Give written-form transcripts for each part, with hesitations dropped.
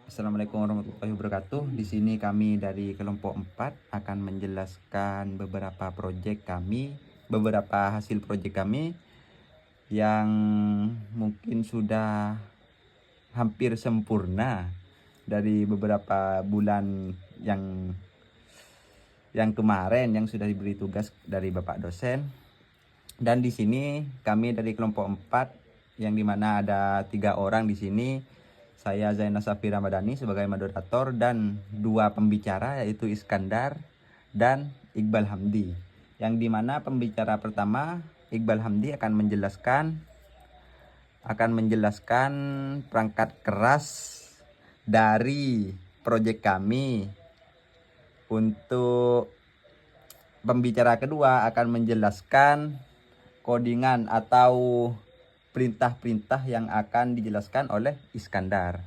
Assalamualaikum warahmatullahi wabarakatuh. Di sini kami dari kelompok 4 akan menjelaskan beberapa proyek kami, beberapa hasil proyek kami yang mungkin sudah hampir sempurna dari beberapa bulan yang kemarin yang sudah diberi tugas dari Bapak dosen. Dan di sini kami dari kelompok 4 yang dimana ada 3 orang di sini. Saya Zainal Safi Ramadhani sebagai moderator dan 2 pembicara yaitu Iskandar dan Iqbal Hamdi. Yang dimana pembicara pertama Iqbal Hamdi akan menjelaskan perangkat keras dari proyek kami. Untuk pembicara kedua akan menjelaskan codingan atau perintah-perintah yang akan dijelaskan oleh Iskandar.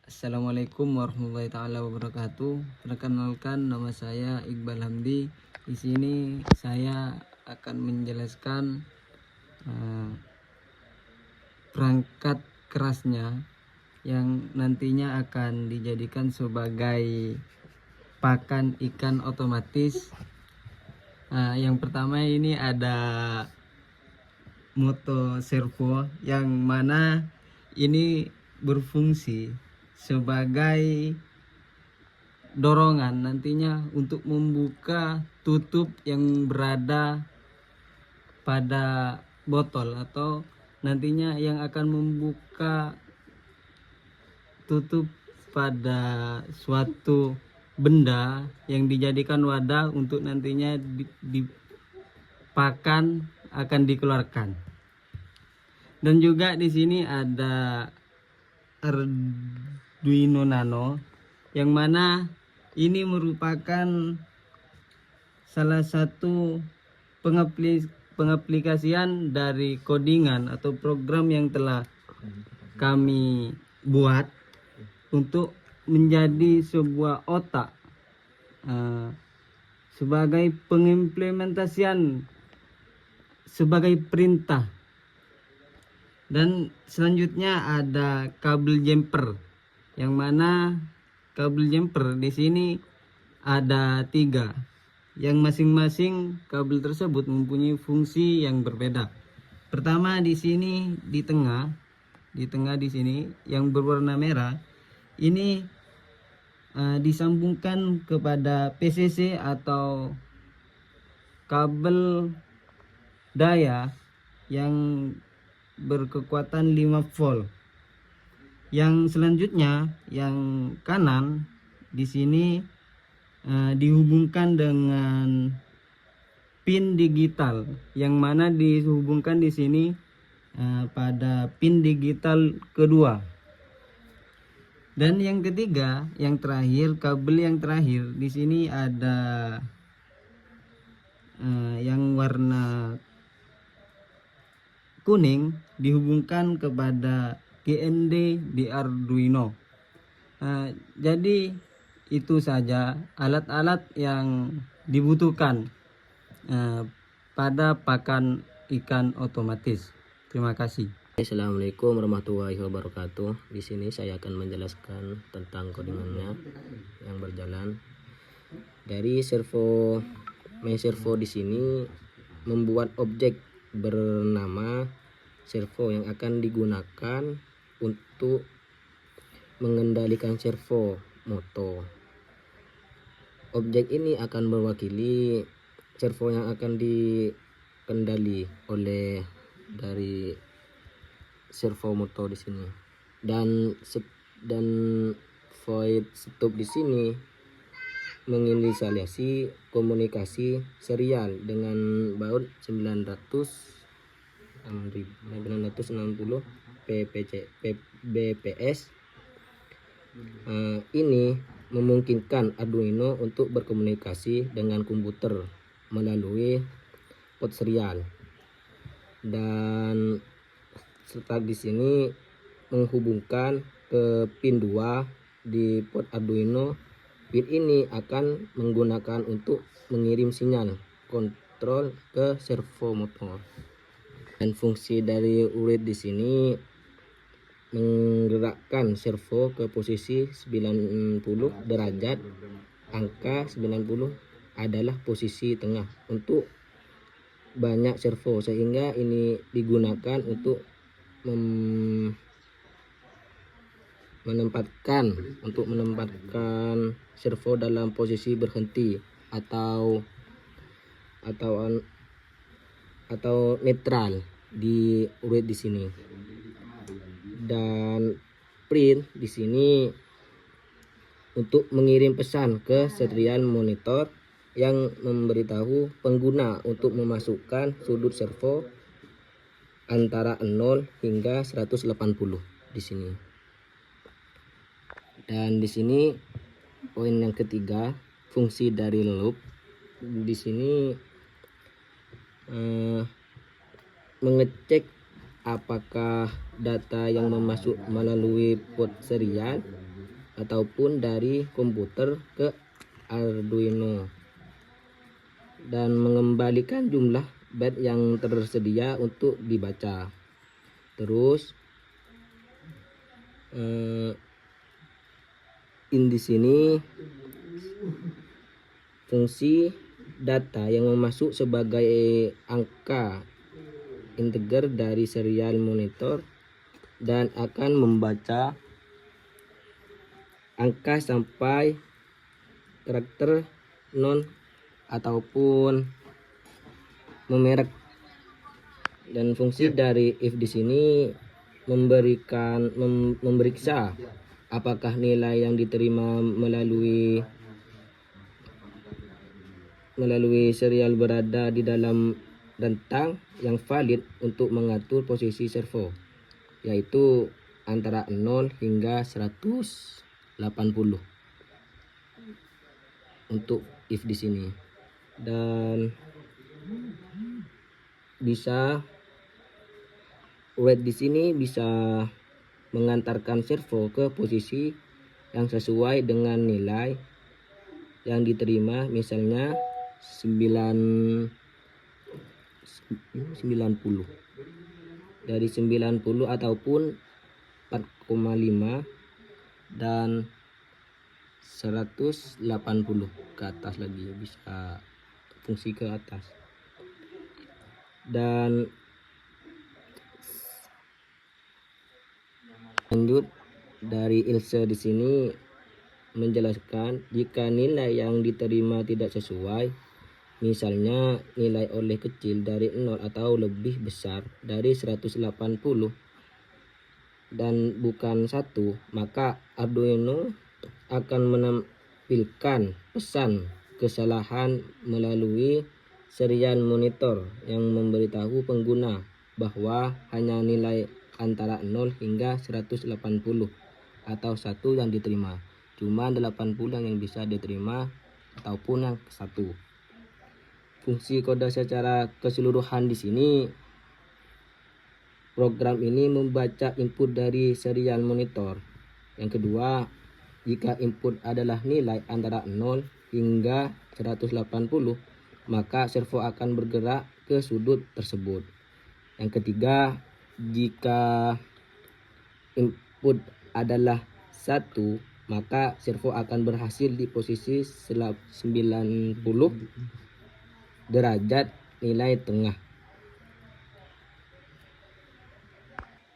Assalamualaikum warahmatullahi taala wabarakatuh. Perkenalkan, nama saya Iqbal Hamdi. Di sini saya akan menjelaskan perangkat kerasnya yang nantinya akan dijadikan sebagai pakan ikan otomatis. Yang pertama ini ada moto servo yang mana ini berfungsi sebagai dorongan nantinya untuk membuka tutup yang berada pada botol, atau nantinya yang akan membuka tutup pada suatu benda yang dijadikan wadah untuk nantinya dipakan akan dikeluarkan. Dan juga di sini ada Arduino Nano yang mana ini merupakan salah satu pengaplikasian dari codingan atau program yang telah kami buat untuk menjadi sebuah otak sebagai pengimplementasian sebagai perintah. Dan selanjutnya ada kabel jumper yang mana kabel jumper di sini ada 3 yang masing-masing kabel tersebut mempunyai fungsi yang berbeda. Pertama di sini di tengah di sini yang berwarna merah ini disambungkan kepada PCC atau kabel daya yang berkekuatan 5 volt. Yang selanjutnya yang kanan di sini dihubungkan dengan pin digital yang mana dihubungkan di sini pada pin digital kedua. Dan yang ketiga, yang terakhir, kabel yang terakhir di sini ada yang warna kuning dihubungkan kepada GND di Arduino. Jadi itu saja alat-alat yang dibutuhkan pada pakan ikan otomatis. Terima kasih. Assalamualaikum warahmatullahi wabarakatuh. Di sini saya akan menjelaskan tentang codingannya yang berjalan. Dari main servo di sini membuat objek bernama servo yang akan digunakan untuk mengendalikan servo motor. Objek ini akan mewakili servo yang akan dikendali oleh dari servo motor di sini. Dan void stop di sini menginisiasi komunikasi serial dengan baut 960 bps. Ini memungkinkan Arduino untuk berkomunikasi dengan komputer melalui port serial. Dan serta di sini menghubungkan ke pin 2 di port Arduino. Pin ini akan menggunakan untuk mengirim sinyal mengontrol ke servo motor. Dan fungsi dari uret di sini menggerakkan servo ke posisi 90 derajat. Angka 90 adalah posisi tengah untuk banyak servo, sehingga ini digunakan untuk menempatkan servo dalam posisi berhenti atau netral di uret di sini. Dan print di sini untuk mengirim pesan ke serial monitor yang memberitahu pengguna untuk memasukkan sudut servo antara 0 hingga 180 di sini. Dan di sini poin yang ketiga, fungsi dari loop di sini mengecek apakah data yang masuk melalui port serial ataupun dari komputer ke Arduino, dan mengembalikan jumlah byte yang tersedia untuk dibaca. Terus di sini fungsi data yang masuk sebagai angka integer dari serial monitor dan akan membaca angka sampai karakter non ataupun memerek. Dan fungsi dari if di sini memeriksa apakah nilai yang diterima melalui serial berada di dalam rentang yang valid untuk mengatur posisi servo, yaitu antara 0 hingga 180 untuk if di sini. Dan uret di sini bisa mengantarkan servo ke posisi yang sesuai dengan nilai yang diterima, misalnya 90 dari 90 ataupun 4,5 dan 180 ke atas lagi, bisa fungsi ke atas. Dan lanjut dari Ilse di sini menjelaskan jika nilai yang diterima tidak sesuai, misalnya nilai oleh kecil dari 0 atau lebih besar dari 180 dan bukan 1, maka Arduino akan menampilkan pesan kesalahan melalui serial monitor yang memberitahu pengguna bahwa hanya nilai antara 0 hingga 180 atau 1 yang diterima. Cuma 80 yang bisa diterima ataupun yang 1. Fungsi kode secara keseluruhan di sini, program ini membaca input dari serial monitor. Yang kedua, jika input adalah nilai antara 0 hingga 180, maka servo akan bergerak ke sudut tersebut. Yang ketiga, jika input adalah 1, maka servo akan berhasil di posisi 90 derajat nilai tengah.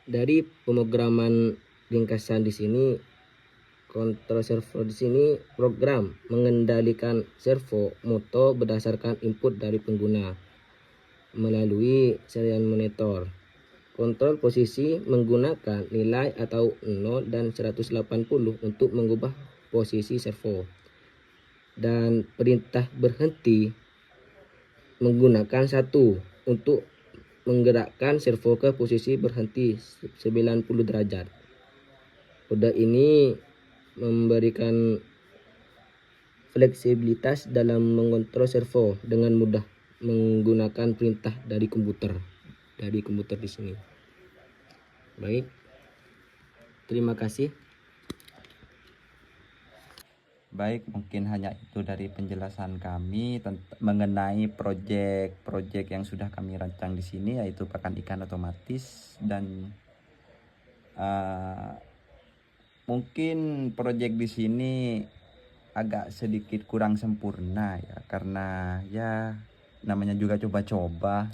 Dari pemrograman ringkasan di sini, kontrol servo di sini program mengendalikan servo motor berdasarkan input dari pengguna melalui serial monitor. Kontrol posisi menggunakan nilai atau 0 dan 180 untuk mengubah posisi servo. Dan perintah berhenti menggunakan 1 untuk menggerakkan servo ke posisi berhenti 90 derajat. Kode ini memberikan fleksibilitas dalam mengontrol servo dengan mudah menggunakan perintah dari komputer di sini. Baik, terima kasih. Baik, mungkin hanya itu dari penjelasan kami mengenai proyek-proyek yang sudah kami rancang di sini, yaitu pakan ikan otomatis. Dan mungkin proyek di sini agak sedikit kurang sempurna ya, karena ya namanya juga coba-coba.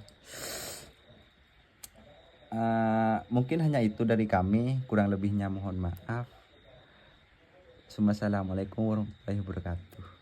Mungkin hanya itu dari kami, kurang lebihnya mohon maaf. Assalamualaikum warahmatullahi wabarakatuh.